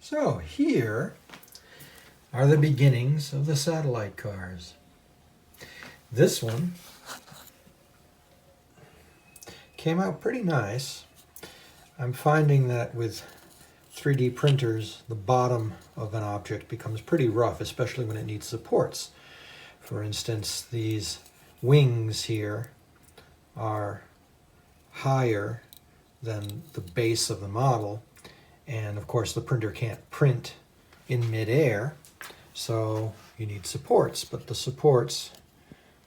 So here are the beginnings of the satellite cars. This one came out pretty nice. I'm finding that with 3D printers, the bottom of an object becomes pretty rough, especially when it needs supports. For instance, these wings here are higher than the base of the model, and of course the printer can't print in midair, so you need supports, but the supports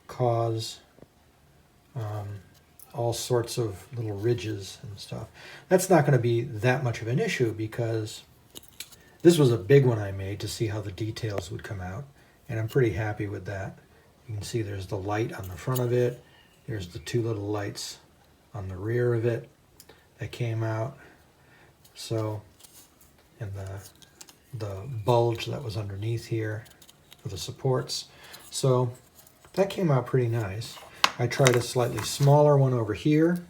cause all sorts of little ridges and stuff. That's not going to be that much of an issue because this was a big one I made to see how the details would come out, and I'm pretty happy with that. You can see there's the light on the front of it, there's the two little lights on the rear of it that came out, so, and the bulge that was underneath here for the supports. So that came out pretty nice. I tried a slightly smaller one over here,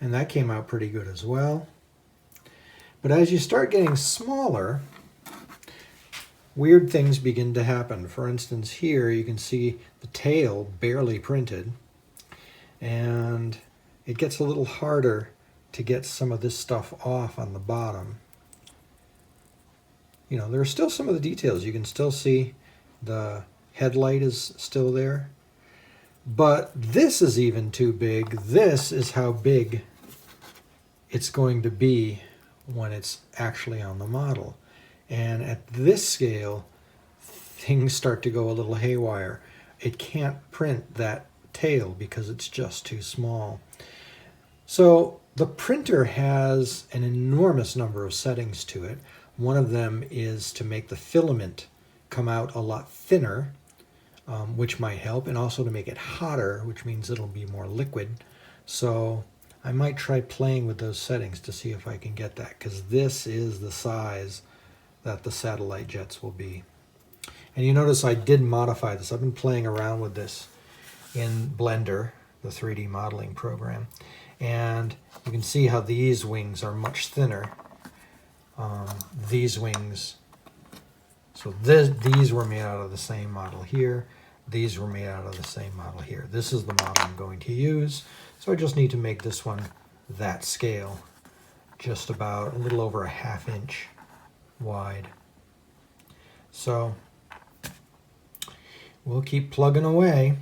and that came out pretty good as well. But as you start getting smaller, weird things begin to happen. For instance, here you can see the tail barely printed, and it gets a little harder to get some of this stuff off on the bottom. You know, there are still some of the details. You can still see the headlight is still there. But this is even too big. This is how big it's going to be when it's actually on the model. And at this scale, things start to go a little haywire. It can't print that tail because it's just too small. So the printer has an enormous number of settings to it. One of them is to make the filament come out a lot thinner, which might help, and also to make it hotter, which means it'll be more liquid. So I might try playing with those settings to see if I can get that, because this is the size that the satellite jets will be. And you notice I did modify this. I've been playing around with this in Blender, the 3D modeling program, and you can see how these wings are much thinner. These wings, so these were made out of the same model here. These were made out of the same model here. This is the model I'm going to use. So I just need to make this one that scale, just about a little over a ½ inch wide. So we'll keep plugging away.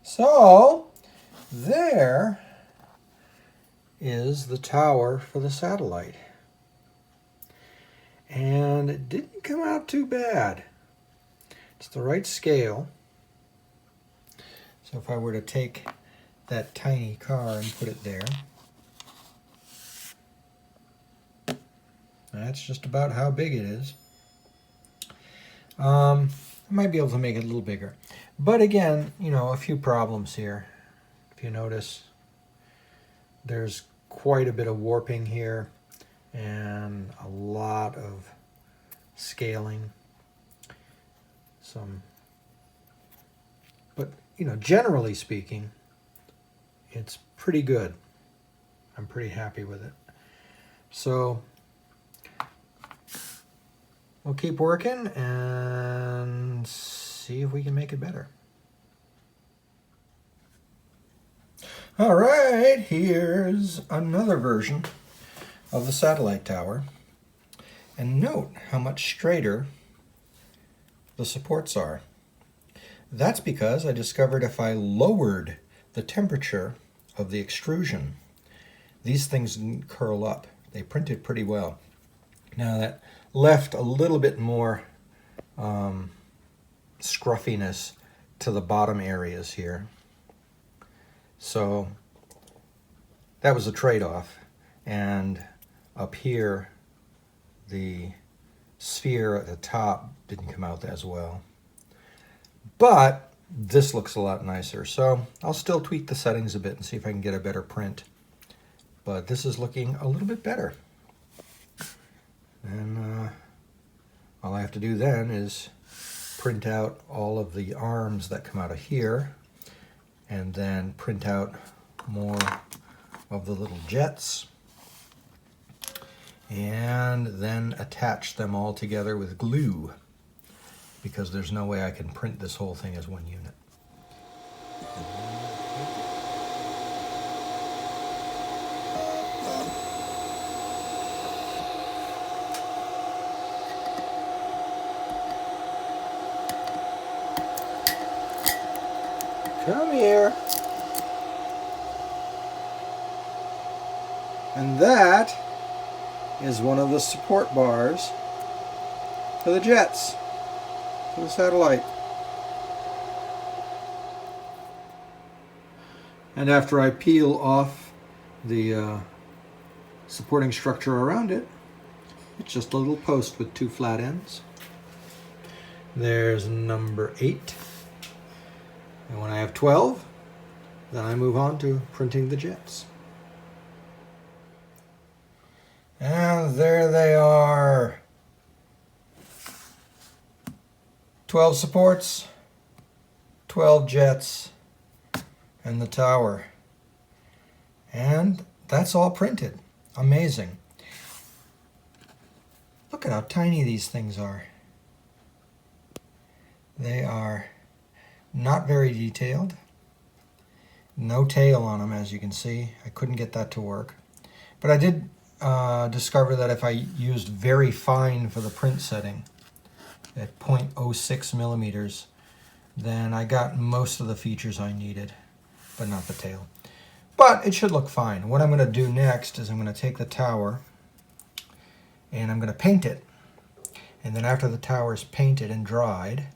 So there is the tower for the satellite. And it didn't come out too bad. It's the right scale. So if I were to take that tiny car and put it there, that's just about how big it is. I might be able to make it a little bigger. But again, you know, a few problems here. If you notice, there's quite a bit of warping here and a lot of scaling. But you know, generally speaking, it's pretty good. I'm pretty happy with it. So we'll keep working and see if we can make it better. All right, here's another version of the satellite tower. And note how much straighter the supports are. That's because I discovered if I lowered the temperature of the extrusion, these things didn't curl up. They printed pretty well. Now that left a little bit more scruffiness to the bottom areas here. So that was a trade-off. and up here the sphere at the top didn't come out as well. But this looks a lot nicer, so I'll still tweak the settings a bit and see if I can get a better print. But this is looking a little bit better. And all I have to do then is print out all of the arms that come out of here, and then print out more of the little jets, and then attach them all together with glue, because there's no way I can print this whole thing as one unit. Come here. And that is one of the support bars for the jets, for the satellite. And after I peel off the supporting structure around it, it's just a little post with two flat ends. There's number 8. And when I have 12, then I move on to printing the jets. And there they are. 12 supports, 12 jets, and the tower. And that's all printed. Amazing. Look at how tiny these things are. They are not very detailed. No tail on them, as you can see. I couldn't get that to work. But I did discover that if I used very fine for the print setting at 0.06 millimeters, then I got most of the features I needed, but not the tail. But it should look fine. What I'm going to do next is I'm going to take the tower and I'm going to paint it. And then after the tower is painted and dried,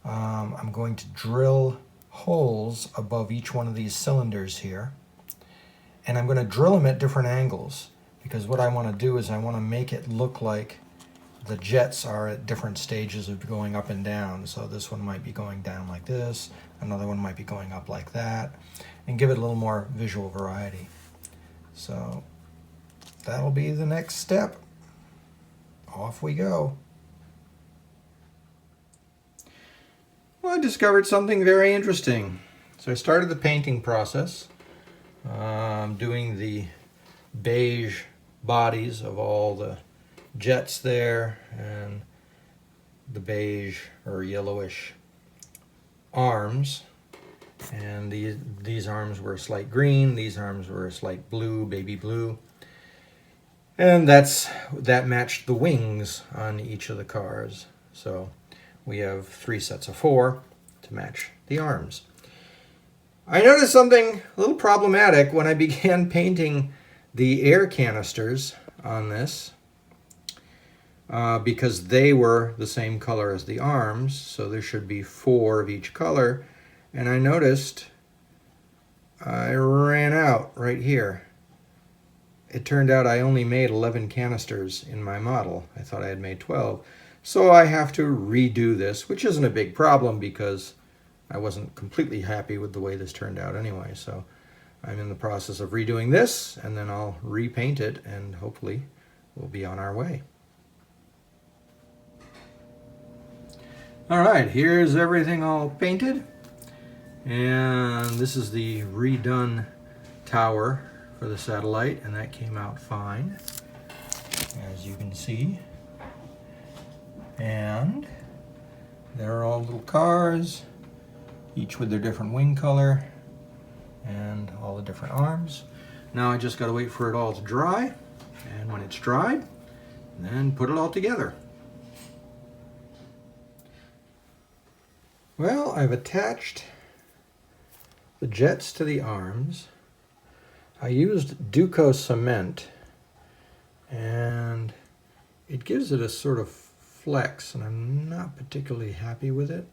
I'm going to drill holes above each one of these cylinders here. And I'm going to drill them at different angles, because what I want to do is I want to make it look like the jets are at different stages of going up and down. So this one might be going down like this, another one might be going up like that, and give it a little more visual variety. So that'll be the next step. Off we go. Well, I discovered something very interesting. So I started the painting process, doing the beige bodies of all the jets there and the beige or yellowish arms. And these arms were a slight green, these arms were a slight blue, baby blue. And that matched the wings on each of the cars. So we have 3 sets of 4 to match the arms. I noticed something a little problematic when I began painting the air canisters on this, because they were the same color as the arms, so there should be 4 of each color, and I noticed I ran out right here. It turned out I only made 11 canisters in my model. I thought I had made 12. So I have to redo this, which isn't a big problem because I wasn't completely happy with the way this turned out anyway. So I'm in the process of redoing this, and then I'll repaint it, and hopefully we'll be on our way. All right, here's everything all painted. And this is the redone tower for the satellite, and that came out fine, as you can see. And there are all little cars, each with their different wing color and all the different arms. Now I just got to wait for it all to dry, and when it's dried, then put it all together. Well, I've attached the jets to the arms. I used Duco cement, and it gives it a sort of flex, and I'm not particularly happy with it.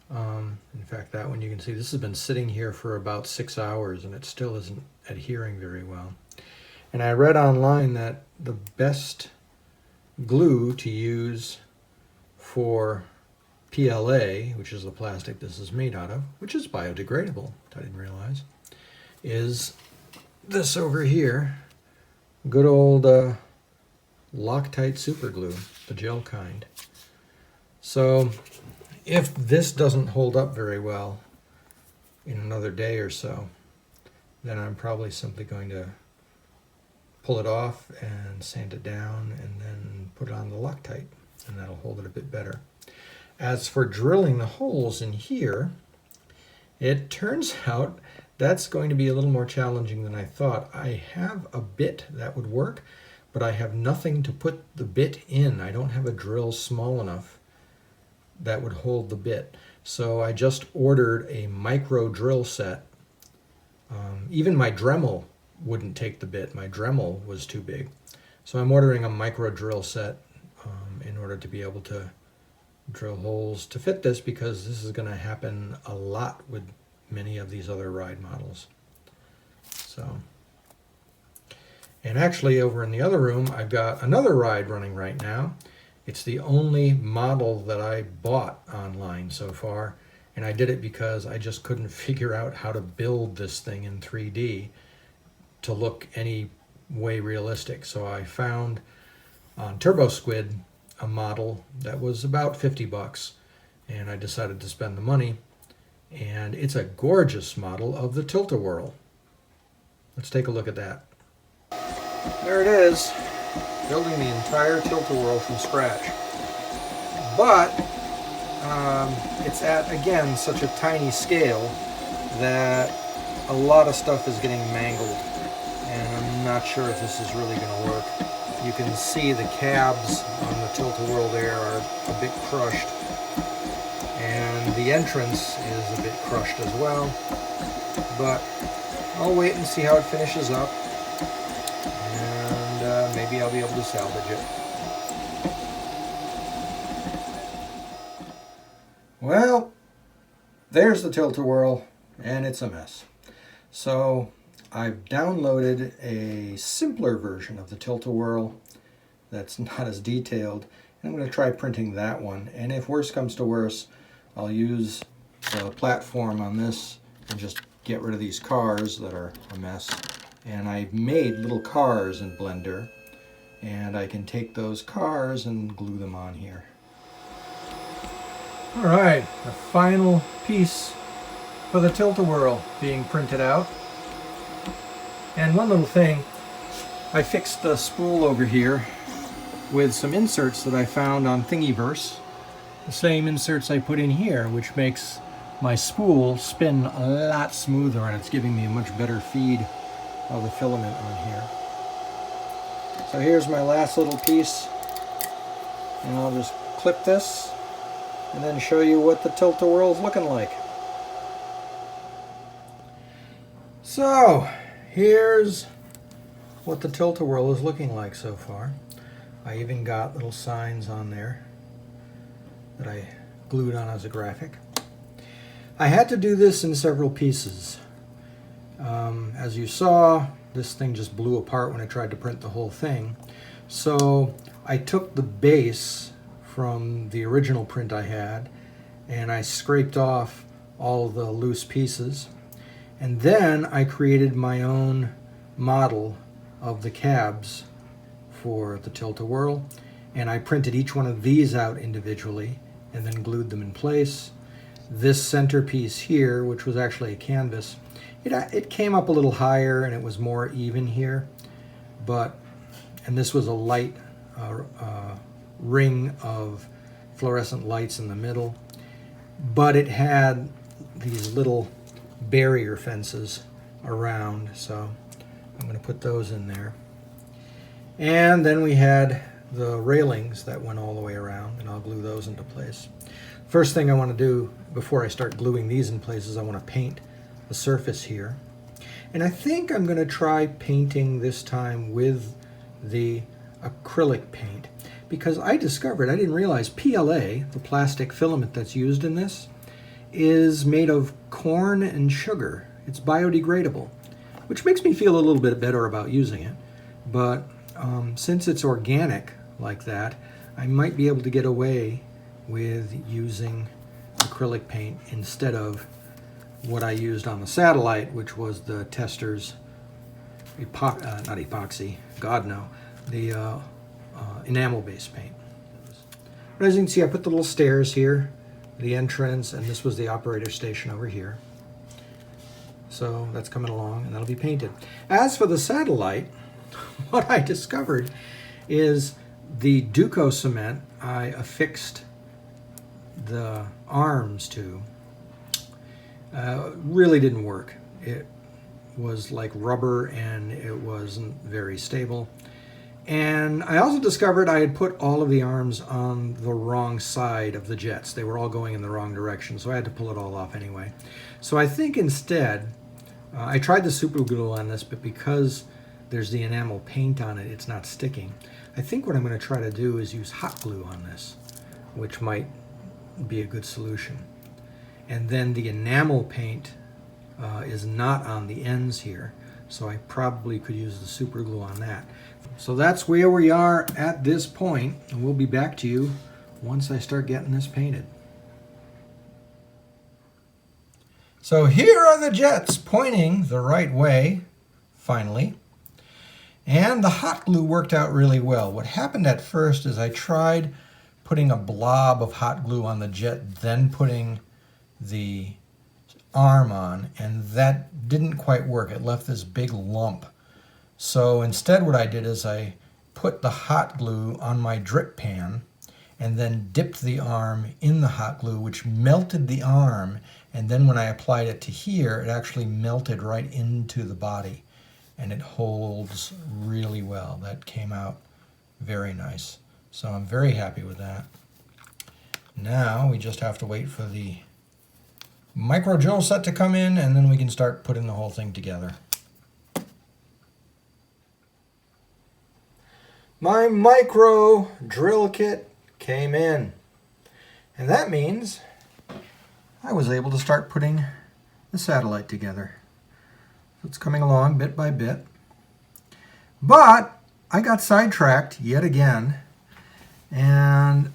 In fact, that one you can see, this has been sitting here for about 6 hours and it still isn't adhering very well. And I read online that the best glue to use for PLA, which is the plastic this is made out of, which is biodegradable, I didn't realize, is this over here. Good old Loctite super glue, the gel kind. So if this doesn't hold up very well in another day or so, then I'm probably simply going to pull it off and sand it down and then put it on the Loctite, and that'll hold it a bit better. As for drilling the holes in here, it turns out that's going to be a little more challenging than I thought. I have a bit that would work, but I have nothing to put the bit in. I don't have a drill small enough that would hold the bit. So I just ordered a micro drill set. Even my Dremel wouldn't take the bit. My Dremel was too big. So I'm ordering a micro drill set in order to be able to drill holes to fit this, because this is going to happen a lot with many of these other ride models. So, and actually over in the other room I've got another ride running right now. It's the only model that I bought online so far, and I did it because I just couldn't figure out how to build this thing in 3D to look any way realistic. So I found on TurboSquid a model that was about 50 bucks, and I decided to spend the money, and it's a gorgeous model of the Tilt-A-Whirl. Let's take a look at that. There it is, building the entire Tilt-A-Whirl from scratch. But it's at, again, such a tiny scale that a lot of stuff is getting mangled, and I'm not sure if this is really going to work. You can see the cabs on the Tilt-A-Whirl there are a bit crushed, and the entrance is a bit crushed as well, but I'll wait and see how it finishes up, and maybe I'll be able to salvage it. Well, there's the Tilt-A-Whirl, and it's a mess. So I've downloaded a simpler version of the Tilt-A-Whirl that's not as detailed, and I'm going to try printing that one, and if worse comes to worse, I'll use the platform on this and just get rid of these cars that are a mess. And I've made little cars in Blender, and I can take those cars and glue them on here. Alright, the final piece for the Tilt-A-Whirl being printed out. And one little thing, I fixed the spool over here with some inserts that I found on Thingiverse. The same inserts I put in here, which makes my spool spin a lot smoother, and it's giving me a much better feed of the filament on here. So here's my last little piece, and I'll just clip this and then show you what the Tilt-A-Whirl is looking like. So here's what the Tilt-A-Whirl is looking like so far. I even got little signs on there that I glued on as a graphic. I had to do this in several pieces. As you saw, this thing just blew apart when I tried to print the whole thing. So I took the base from the original print I had, and I scraped off all the loose pieces. And then I created my own model of the cabs for the Tilt-A-Whirl, and I printed each one of these out individually and then glued them in place. This centerpiece here, which was actually a canvas, it came up a little higher and it was more even here, and this was a light ring of fluorescent lights in the middle, but it had these little barrier fences around, so I'm going to put those in there. And then we had the railings that went all the way around, and I'll glue those into place. First thing I want to do before I start gluing these in place is I want to paint the surface here. And I think I'm going to try painting this time with the acrylic paint, because I discovered, I didn't realize PLA, the plastic filament that's used in this, is made of corn and sugar. It's biodegradable, which makes me feel a little bit better about using it. But since it's organic like that, I might be able to get away with using acrylic paint instead of what I used on the satellite, which was the Tester's not epoxy, God no, the enamel-based paint. But as you can see, I put the little stairs here, the entrance, and this was the operator station over here. So that's coming along, and that'll be painted. As for the satellite, what I discovered is the Duco cement I affixed the arms to really didn't work. It was like rubber and it wasn't very stable. And I also discovered I had put all of the arms on the wrong side of the jets. They were all going in the wrong direction, so I had to pull it all off anyway. So I think instead, I tried the super glue on this, but because there's the enamel paint on it, it's not sticking. I think what I'm going to try to do is use hot glue on this, which might be a good solution. And then the enamel paint is not on the ends here, so I probably could use the super glue on that. So that's where we are at this point, and we'll be back to you once I start getting this painted. So here are the jets pointing the right way, finally. And the hot glue worked out really well. What happened at first is I tried putting a blob of hot glue on the jet, then putting the arm on, and that didn't quite work. It left this big lump. So instead what I did is I put the hot glue on my drip pan and then dipped the arm in the hot glue, which melted the arm, and then when I applied it to here, it actually melted right into the body, and it holds really well. That came out very nice. So I'm very happy with that. Now we just have to wait for the micro drill set to come in, and then we can start putting the whole thing together. My micro drill kit came in, and that means I was able to start putting the satellite together. It's coming along bit by bit, but I got sidetracked yet again, and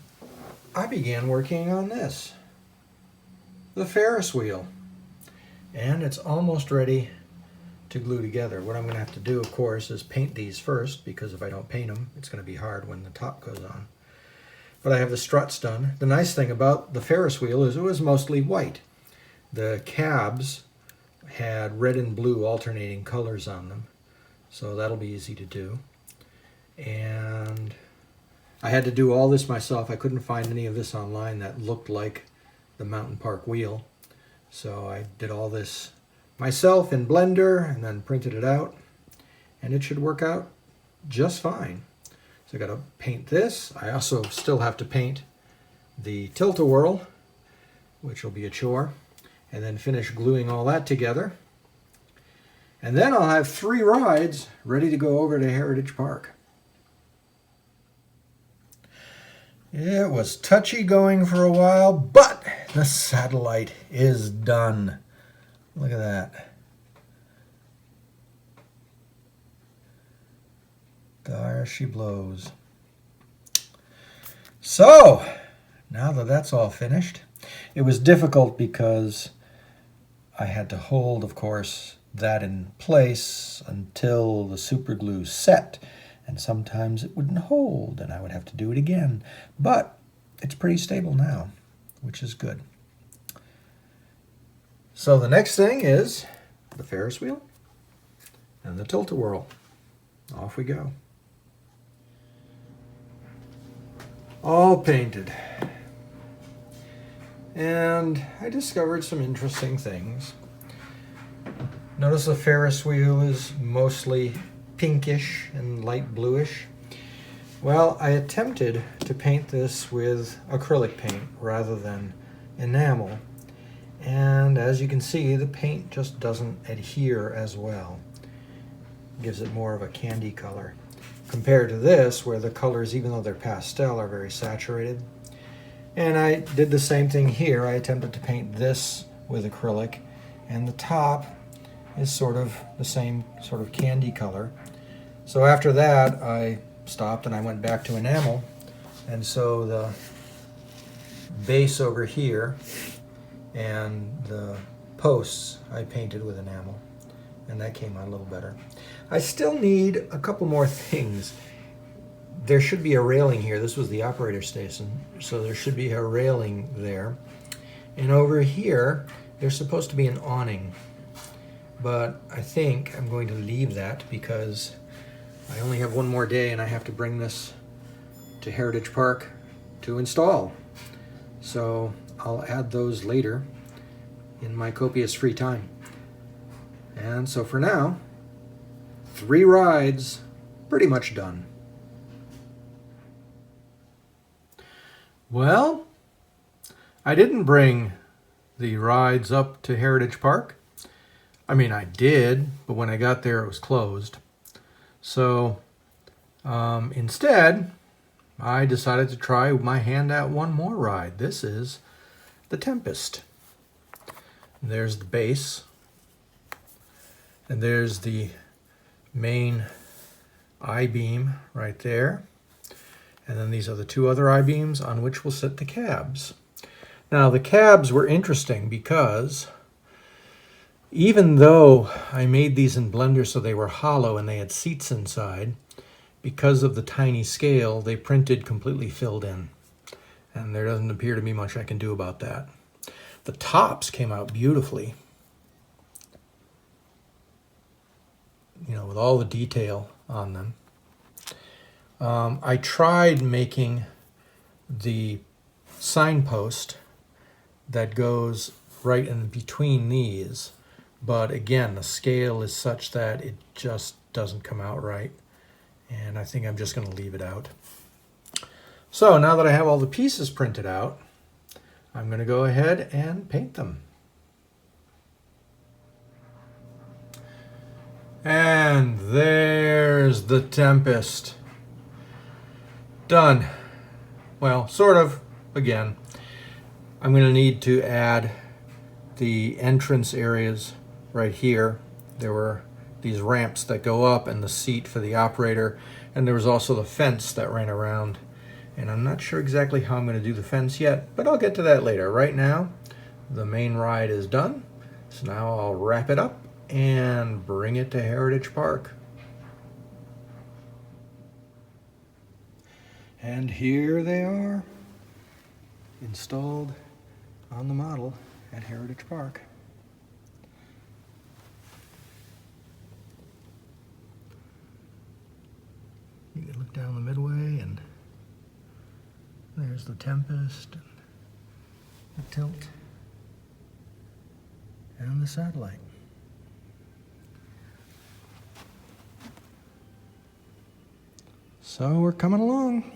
I began working on this, the Ferris wheel, and it's almost ready to glue together. What I'm going to have to do, of course, is paint these first, because if I don't paint them, it's going to be hard when the top goes on. But I have the struts done. The nice thing about the Ferris wheel is it was mostly white. The cabs had red and blue alternating colors on them, so that'll be easy to do. And I had to do all this myself. I couldn't find any of this online that looked like the Mountain Park wheel, so I did all this myself in Blender and then printed it out, and it should work out just fine. So I got to paint this. I also still have to paint the tilt-a-whirl, which will be a chore, and then finish gluing all that together. And then I'll have 3 rides ready to go over to Heritage Park. It was touchy going for a while, but the satellite is done. Look at that. There she blows. So, now that that's all finished, it was difficult because I had to hold, of course, that in place until the super glue set, and sometimes it wouldn't hold and I would have to do it again. But it's pretty stable now, which is good. So the next thing is the Ferris wheel and the tilt-a-whirl. Off we go. All painted. And I discovered some interesting things. Notice the Ferris wheel is mostly pinkish and light bluish. Well, I attempted to paint this with acrylic paint rather than enamel. And as you can see, the paint just doesn't adhere as well. It gives it more of a candy color compared to this, where the colors, even though they're pastel, are very saturated. And I did the same thing here. I attempted to paint this with acrylic, and the top is sort of the same sort of candy color. So after that, I stopped and I went back to enamel. And so the base over here and the posts I painted with enamel, and that came out a little better. I still need a couple more things. There should be a railing here. This was the operator station, so there should be a railing there. And over here, there's supposed to be an awning. But I think I'm going to leave that because I only have one more day and I have to bring this to Heritage Park to install. So I'll add those later in my copious free time. And so for now, 3 rides, pretty much done. Well, I didn't bring the rides up to Heritage Park. I mean, I did, but when I got there, it was closed. So instead, I decided to try my hand at one more ride. This is the Tempest. There's the base, and there's the main I-beam right there. And then these are the 2 other I-beams on which will sit the cabs. Now the cabs were interesting because even though I made these in Blender so they were hollow and they had seats inside, because of the tiny scale, they printed completely filled in. And there doesn't appear to be much I can do about that. The tops came out beautifully, you know, with all the detail on them. I tried making the signpost that goes right in between these, but again, the scale is such that it just doesn't come out right, and I think I'm just going to leave it out. So now that I have all the pieces printed out, I'm going to go ahead and paint them. And there's the Tempest. Done. Well, sort of, again. I'm going to need to add the entrance areas right here. There were these ramps that go up and the seat for the operator, and there was also the fence that ran around. And I'm not sure exactly how I'm going to do the fence yet, but I'll get to that later. Right now, the main ride is done, so now I'll wrap it up and bring it to Heritage Park. And here they are, installed on the model at Heritage Park. You can look down the midway, and there's the Tempest, and the Tilt, and the satellite. So we're coming along.